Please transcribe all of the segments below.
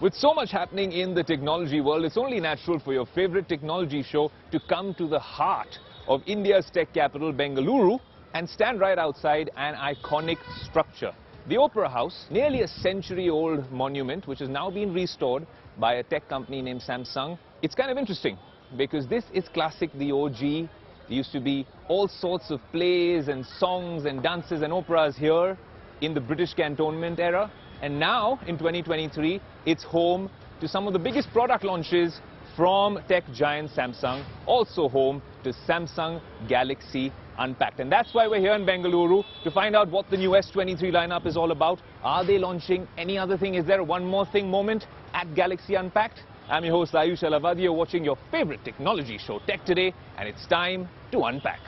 With so much happening in the technology world, it's only natural for your favorite technology show to come to the heart of India's tech capital, Bengaluru, and stand right outside an iconic structure. The Opera House, nearly a century-old monument, which has now been restored by a tech company named Samsung. It's kind of interesting because this is classic, the OG. There used to be all sorts of plays and songs and dances and operas here in the British cantonment era. And now, in 2023, it's home to some of the biggest product launches from tech giant Samsung, also home to Samsung Galaxy Unpacked. And that's why we're here in Bengaluru, to find out what the new S23 lineup is all about. Are they launching any other thing? Is there a one more thing moment at Galaxy Unpacked? I'm your host Ayush Alavadi. You're watching your favorite technology show, Tech Today, and it's time to unpack.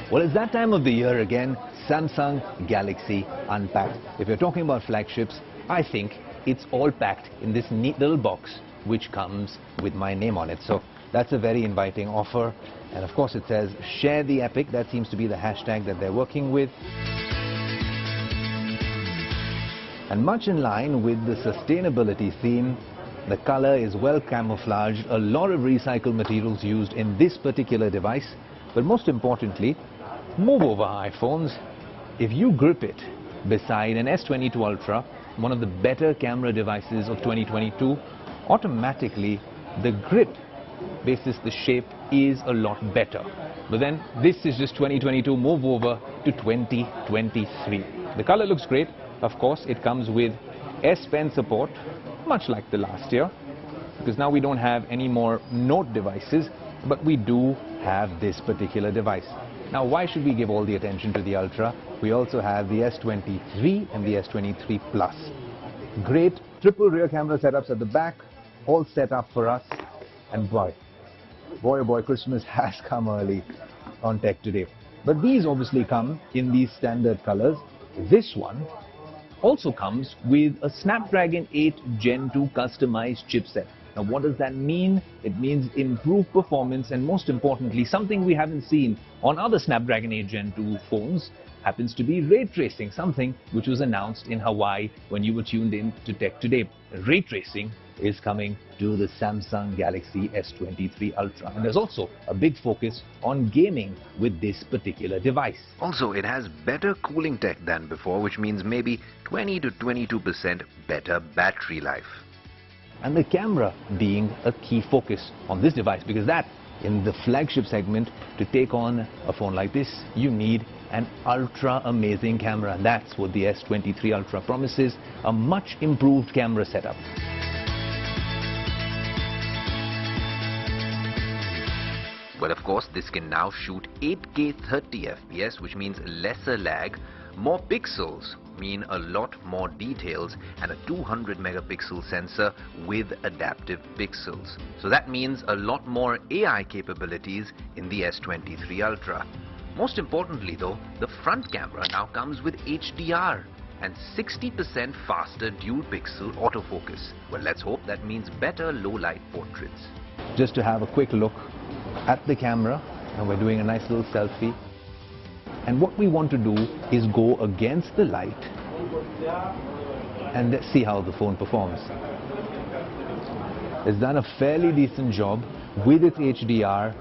Well, it's that time of the year again, Samsung Galaxy Unpacked. If you're talking about flagships, I think it's all packed in this neat little box which comes with my name on it. So that's a very inviting offer. And of course it says, share the epic. That seems to be the hashtag that they're working with. And much in line with the sustainability theme, the color is well camouflaged, a lot of recycled materials used in this particular device. But most importantly, move over iPhones. If you grip it beside an S22 Ultra, one of the better camera devices of 2022, automatically the grip basis the shape is a lot better. But then this is just 2022, move over to 2023. The color looks great. Of course, it comes with S Pen support, much like the last year, because now we don't have any more Note devices, but we do have this particular device. Now, why should we give all the attention to the Ultra? We also have the S23 and the S23 Plus. Great triple rear camera setups at the back, all set up for us. And boy, oh boy, Christmas has come early on Tech Today. But these obviously come in these standard colors. This one also comes with a Snapdragon 8 Gen 2 customized chipset. Now, what does that mean? It means improved performance, and most importantly, something we haven't seen on other Snapdragon 8 Gen 2 phones happens to be ray tracing, something which was announced in Hawaii when you were tuned in to Tech Today. Ray tracing is coming to the Samsung Galaxy S23 Ultra. And there's also a big focus on gaming with this particular device. Also, it has better cooling tech than before, which means maybe 20 to 22% better battery life. And the camera being a key focus on this device, because that, in the flagship segment, to take on a phone like this, you need an ultra amazing camera. And that's what the S23 Ultra promises, a much improved camera setup. Well, of course, this can now shoot 8K 30 FPS, which means lesser lag. More pixels mean a lot more details, and a 200 megapixel sensor with adaptive pixels. So that means a lot more AI capabilities in the S23 Ultra. Most importantly though, the front camera now comes with HDR and 60% faster dual pixel autofocus. Well, let's hope that means better low light portraits. Just to have a quick look at the camera, and we're doing a nice little selfie. And what we want to do is go against the light and let's see how the phone performs. It's done a fairly decent job with its HDR,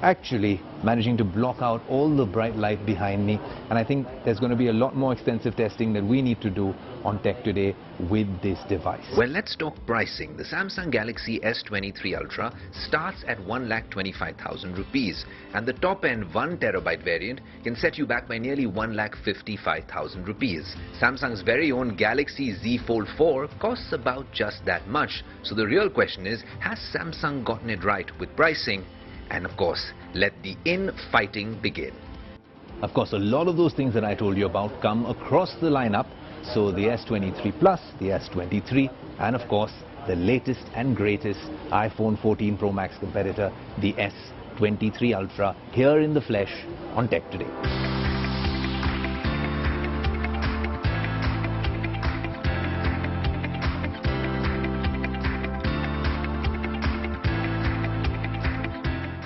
actually managing to block out all the bright light behind me. And I think there's going to be a lot more extensive testing that we need to do on Tech Today with this device. Well, let's talk pricing. The Samsung Galaxy S23 Ultra starts at 1,25,000 rupees, and the top-end 1TB variant can set you back by nearly 1,55,000 rupees. Samsung's very own Galaxy Z Fold 4 costs about just that much. So the real question is, has Samsung gotten it right with pricing? And of course, let the infighting begin. Of course, a lot of those things that I told you about come across the lineup. So the S23 Plus, the S23, and of course, the latest and greatest iPhone 14 Pro Max competitor, the S23 Ultra, here in the flesh on Tech Today.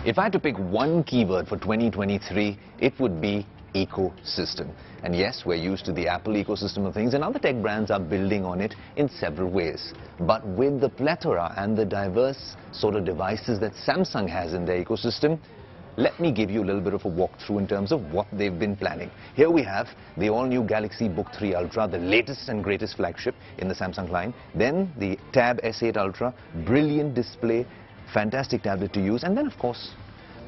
If I had to pick one keyword for 2023, it would be ecosystem. And yes, we're used to the Apple ecosystem of things, and other tech brands are building on it in several ways. But with the plethora and the diverse sort of devices that Samsung has in their ecosystem, let me give you a little bit of a walkthrough in terms of what they've been planning. Here we have the all-new Galaxy Book 3 Ultra, the latest and greatest flagship in the Samsung line. Then the Tab S8 Ultra, brilliant display, fantastic tablet to use. And then, of course,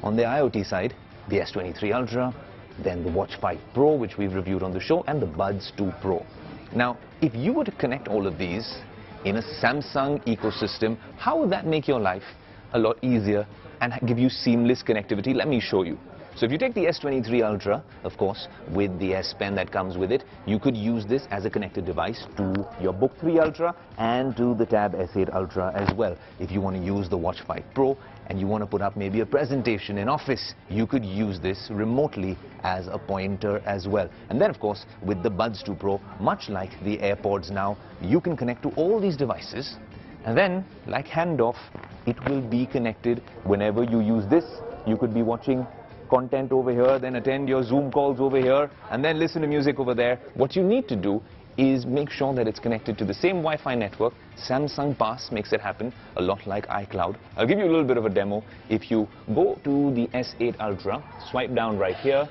on the IoT side, the S23 Ultra, then the Watch 5 Pro, which we've reviewed on the show, and the Buds 2 Pro. Now, if you were to connect all of these in a Samsung ecosystem, how would that make your life a lot easier and give you seamless connectivity? Let me show you. So if you take the S23 Ultra, of course, with the S Pen that comes with it, you could use this as a connected device to your Book 3 Ultra and to the Tab S8 Ultra as well. If you want to use the Watch 5 Pro and you want to put up maybe a presentation in office, you could use this remotely as a pointer as well. And then, of course, with the Buds 2 Pro, much like the AirPods now, you can connect to all these devices. And then, like handoff, it will be connected whenever you use this. You could be watching content over here, then attend your Zoom calls over here, and then listen to music over there. What you need to do is make sure that it's connected to the same Wi-Fi network. Samsung Pass makes it happen, a lot like iCloud. I'll give you a little bit of a demo. If you go to the S8 Ultra, swipe down right here,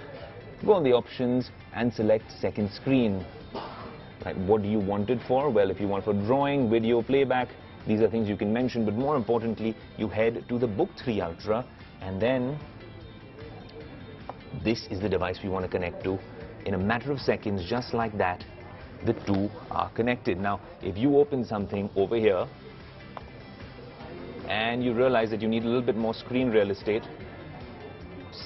go on the options and select second screen. Right, what do you want it for? Well, if you want for drawing, video, playback, these are things you can mention, but more importantly, you head to the Book 3 Ultra, and then this is the device we want to connect to. In a matter of seconds, just like that, the two are connected. Now, if you open something over here, and you realize that you need a little bit more screen real estate,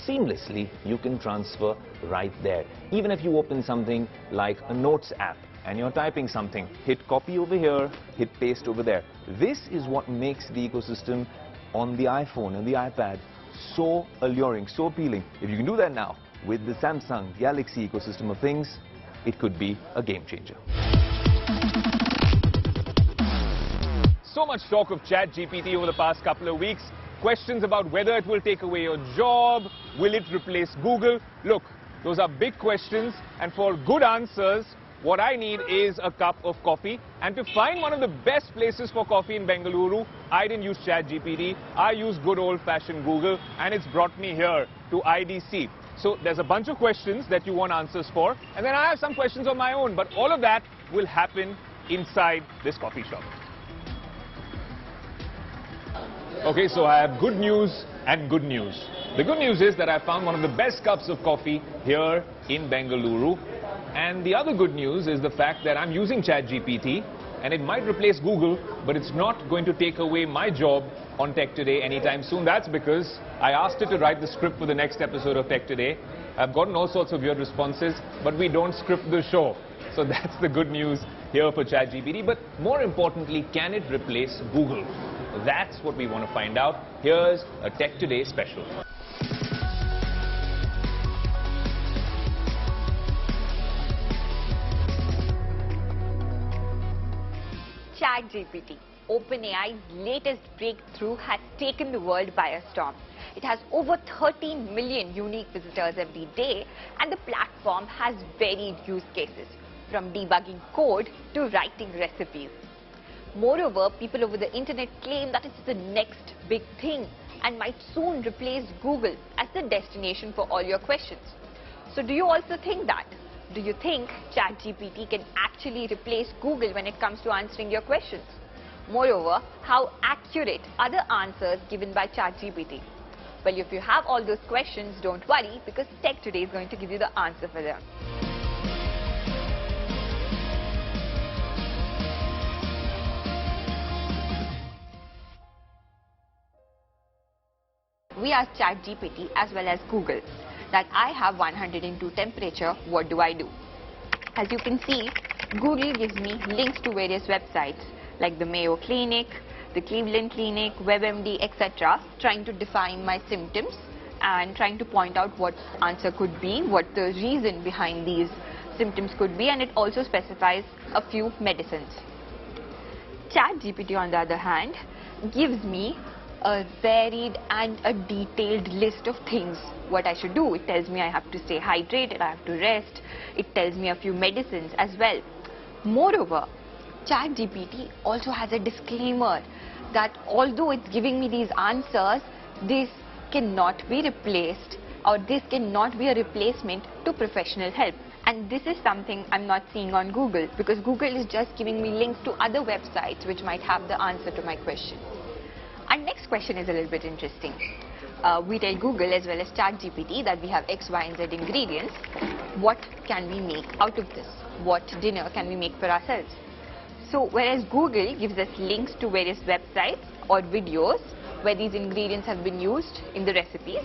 seamlessly, you can transfer right there. Even if you open something like a Notes app, and you're typing something, hit copy over here, hit paste over there. This is what makes the ecosystem on the iPhone and the iPad so alluring, so appealing. If you can do that now with the Samsung Galaxy ecosystem of things, it could be a game changer. So much talk of ChatGPT over the past couple of weeks. Questions about whether it will take away your job, will it replace Google? Look, those are big questions, and for good answers, what I need is a cup of coffee. And to find one of the best places for coffee in Bengaluru, I didn't use ChatGPT. I used good old-fashioned Google, and it's brought me here to IDC. So there's a bunch of questions that you want answers for, and then I have some questions of my own, but all of that will happen inside this coffee shop. Okay, so I have good news and good news. The good news is that I found one of the best cups of coffee here in Bengaluru. And the other good news is the fact that I'm using ChatGPT, and it might replace Google, but it's not going to take away my job on Tech Today anytime soon. That's because I asked it to write the script for the next episode of Tech Today. I've gotten all sorts of weird responses, but we don't script the show. So that's the good news here for ChatGPT. But more importantly, can it replace Google? That's what we want to find out. Here's a Tech Today special. ChatGPT, OpenAI's latest breakthrough, has taken the world by a storm. It has over 13 million unique visitors every day, and the platform has varied use cases, from debugging code to writing recipes. Moreover, people over the internet claim that it's the next big thing and might soon replace Google as the destination for all your questions. So do you also think that? Do you think ChatGPT can actually replace Google when it comes to answering your questions? Moreover, how accurate are the answers given by ChatGPT? Well, if you have all those questions, don't worry, because Tech Today is going to give you the answer for them. We asked ChatGPT as well as Google that I have 102 temperature, what do I do? As you can see, Google gives me links to various websites like the Mayo Clinic, the Cleveland Clinic, WebMD, etc., trying to define my symptoms and trying to point out what answer could be, what the reason behind these symptoms could be, and it also specifies a few medicines. ChatGPT, on the other hand, gives me a varied and a detailed list of things what I should do. It tells me I have to stay hydrated, I have to rest. It tells me a few medicines as well. Moreover, ChatGPT also has a disclaimer that although it's giving me these answers, this cannot be replaced, or this cannot be a replacement to professional help. And this is something I'm not seeing on Google, because Google is just giving me links to other websites which might have the answer to my question. Our next question is a little bit interesting. We tell Google as well as ChatGPT that we have X, Y and Z ingredients. What can we make out of this? What dinner can we make for ourselves? So whereas Google gives us links to various websites or videos where these ingredients have been used in the recipes,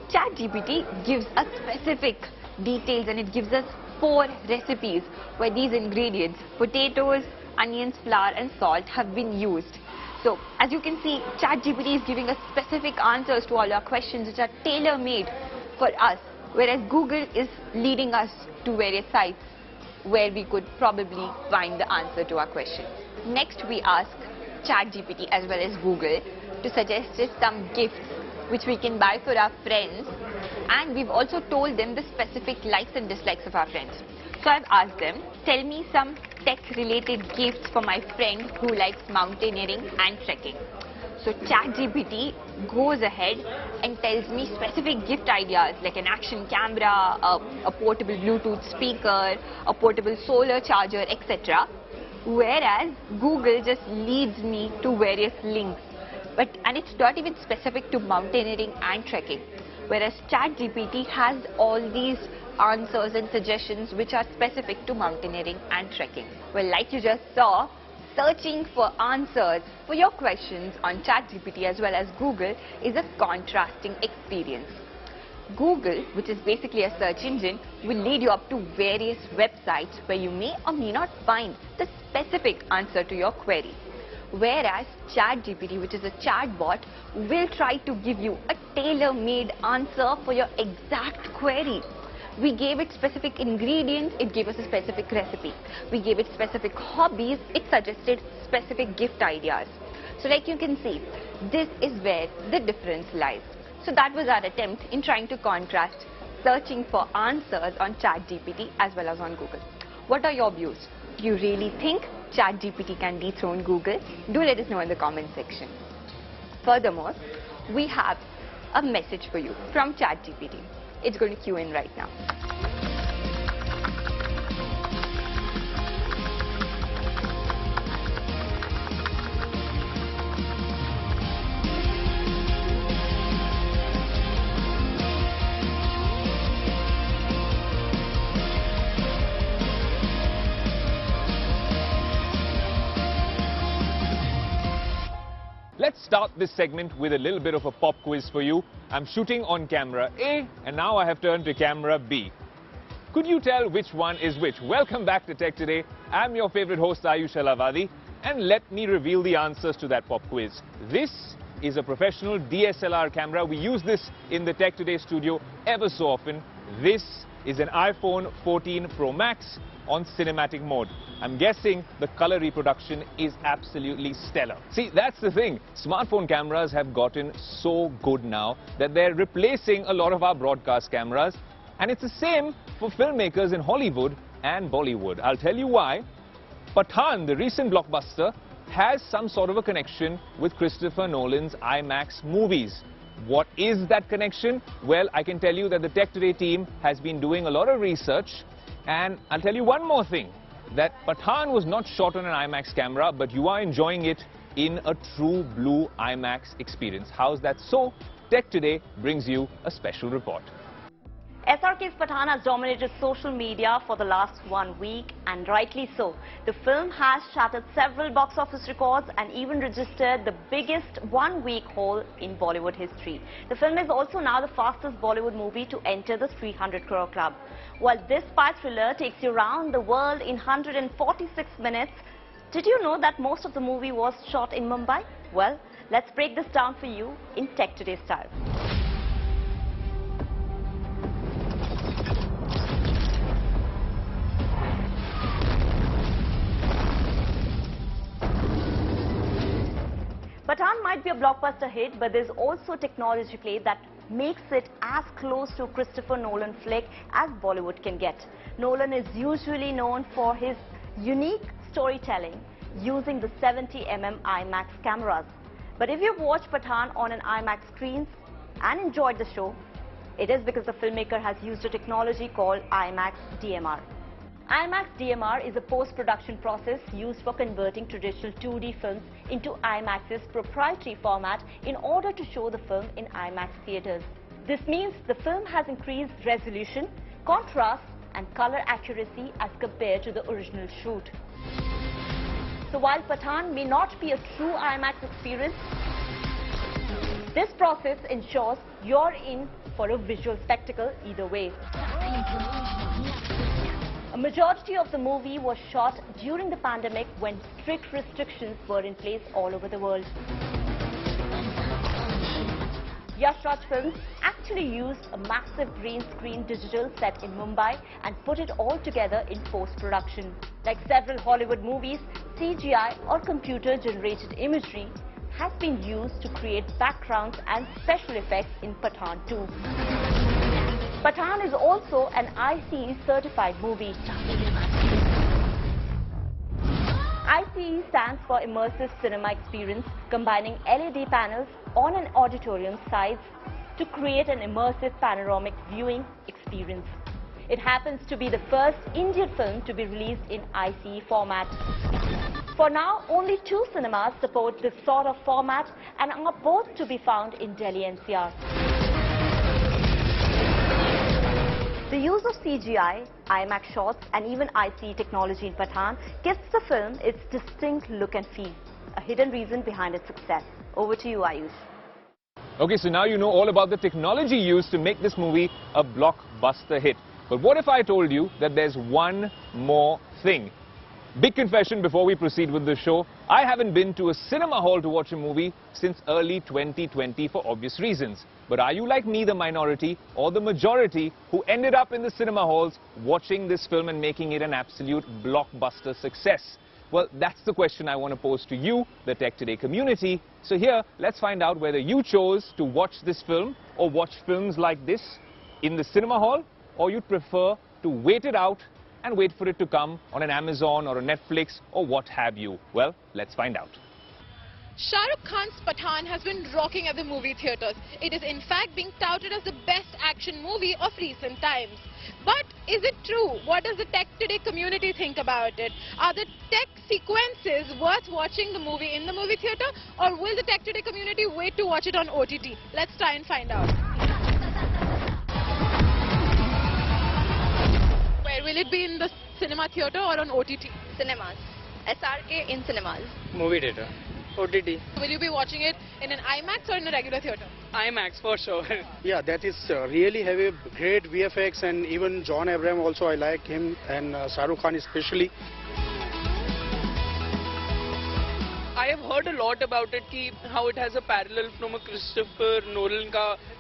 ChatGPT gives us specific details, and it gives us 4 recipes where these ingredients, potatoes, onions, flour and salt, have been used. So as you can see, ChatGPT is giving us specific answers to all our questions which are tailor-made for us, whereas Google is leading us to various sites where we could probably find the answer to our question. Next, we ask ChatGPT as well as Google to suggest us some gifts which we can buy for our friends, and we've also told them the specific likes and dislikes of our friends. So I've asked them, tell me some tech-related gifts for my friend who likes mountaineering and trekking. So ChatGPT goes ahead and tells me specific gift ideas like an action camera, a portable Bluetooth speaker, a portable solar charger, etc. Whereas Google just leads me to various links. And it's not even specific to mountaineering and trekking. Whereas ChatGPT has all these answers and suggestions which are specific to mountaineering and trekking. Well, like you just saw, searching for answers for your questions on ChatGPT as well as Google is a contrasting experience. Google, which is basically a search engine, will lead you up to various websites where you may or may not find the specific answer to your query. Whereas ChatGPT, which is a chatbot, will try to give you a tailor-made answer for your exact query. We gave it specific ingredients, it gave us a specific recipe. We gave it specific hobbies, it suggested specific gift ideas. So like you can see, this is where the difference lies. So that was our attempt in trying to contrast searching for answers on ChatGPT as well as on Google. What are your views? Do you really think ChatGPT can dethrone Google? Do let us know in the comment section. Furthermore, we have a message for you from ChatGPT. It's going to cue in right now. Let's start this segment with a little bit of a pop quiz for you. I'm shooting on camera A and now I have turned to camera B. Could you tell which one is which? Welcome back to Tech Today. I'm your favorite host Ayush Alavadi, and let me reveal the answers to that pop quiz. This is a professional DSLR camera. We use this in the Tech Today studio ever so often. This is an iPhone 14 Pro Max on cinematic mode. I'm guessing the color reproduction is absolutely stellar. See, that's the thing. Smartphone cameras have gotten so good now that they're replacing a lot of our broadcast cameras. And it's the same for filmmakers in Hollywood and Bollywood. I'll tell you why. Pathaan, the recent blockbuster, has some sort of a connection with Christopher Nolan's IMAX movies. What is that connection? Well, I can tell you that the Tech Today team has been doing a lot of research. And I'll tell you one more thing, that Pathaan was not shot on an IMAX camera, but you are enjoying it in a true blue IMAX experience. How's that so? Tech Today brings you a special report. SRK's Pathaan has dominated social media for the last 1 week, and rightly so. The film has shattered several box office records and even registered the biggest one-week haul in Bollywood history. The film is also now the fastest Bollywood movie to enter the 300 crore club. While this spy thriller takes you around the world in 146 minutes, did you know that most of the movie was shot in Mumbai? Well, let's break this down for you in Tech Today style. Pathaan might be a blockbuster hit, but there's also technology play that makes it as close to a Christopher Nolan flick as Bollywood can get. Nolan is usually known for his unique storytelling using the 70mm IMAX cameras. But if you've watched Pathaan on an IMAX screen and enjoyed the show, it is because the filmmaker has used a technology called IMAX DMR. IMAX DMR is a post-production process used for converting traditional 2D films into IMAX's proprietary format in order to show the film in IMAX theaters. This means the film has increased resolution, contrast and color accuracy as compared to the original shoot. So while Pathaan may not be a true IMAX experience, this process ensures you're in for a visual spectacle either way. A majority of the movie was shot during the pandemic when strict restrictions were in place all over the world. Yash Raj Films actually used a massive green screen digital set in Mumbai and put it all together in post-production. Like several Hollywood movies, CGI or computer-generated imagery has been used to create backgrounds and special effects in Pathaan 2. Pathaan is also an ICE certified movie. ICE stands for Immersive Cinema Experience, combining LED panels on an auditorium size to create an immersive panoramic viewing experience. It happens to be the first Indian film to be released in ICE format. For now, only 2 cinemas support this sort of format and are both to be found in Delhi NCR. The use of CGI, IMAX shots and even ICE technology in Pathaan gives the film its distinct look and feel, a hidden reason behind its success. Over to you, Ayush. Okay, so now you know all about the technology used to make this movie a blockbuster hit. But what if I told you that there's one more thing? Big confession before we proceed with the show. I haven't been to a cinema hall to watch a movie since early 2020 for obvious reasons. But are you like me, the minority, or the majority who ended up in the cinema halls watching this film and making it an absolute blockbuster success? Well, that's the question I want to pose to you, the Tech Today community. So here, let's find out whether you chose to watch this film or watch films like this in the cinema hall, or you'd prefer to wait it out and wait for it to come on an Amazon or a Netflix or what have you. Well, let's find out. Shah Rukh Khan's Pathaan has been rocking at the movie theatres. It is in fact being touted as the best action movie of recent times. But is it true? What does the Tech Today community think about it? Are the tech sequences worth watching the movie in the movie theatre, or will the Tech Today community wait to watch it on OTT? Let's try and find out. Where will it be, in the cinema theatre or on OTT? Cinemas. SRK in cinemas. Movie theatre. OTT. Will you be watching it in an IMAX or in a regular theatre? IMAX for sure. Yeah, that is really have a great VFX, and even John Abraham also, I like him, and Shah Rukh Khan especially. I have heard a lot about it, how it has a parallel from a Christopher Nolan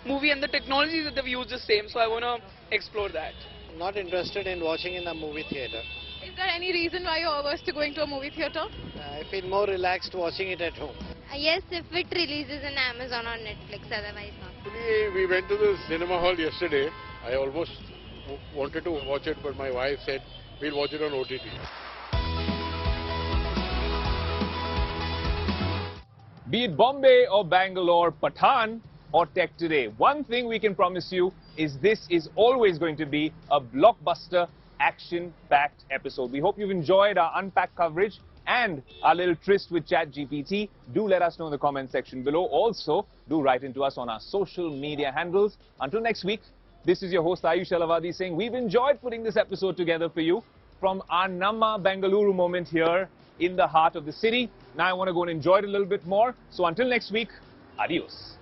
movie, and the technology that they've used is same, so I want to explore that. Not interested in watching in a movie theatre. Is there any reason why you're averse to going to a movie theatre? I feel more relaxed watching it at home. Yes, if it releases in Amazon or Netflix, otherwise not. Actually, we went to the cinema hall yesterday. I almost wanted to watch it, but my wife said we'll watch it on OTT. Be it Bombay or Bangalore, Pathaan or Tech Today, one thing we can promise you is this is always going to be a blockbuster, action-packed episode. We hope you've enjoyed our unpacked coverage and our little tryst with ChatGPT. Do let us know in the comment section below. Also, do write into us on our social media handles. Until next week, this is your host Ayush Alavadi saying we've enjoyed putting this episode together for you from our Namma Bengaluru moment here in the heart of the city. Now I want to go and enjoy it a little bit more. So until next week, adios.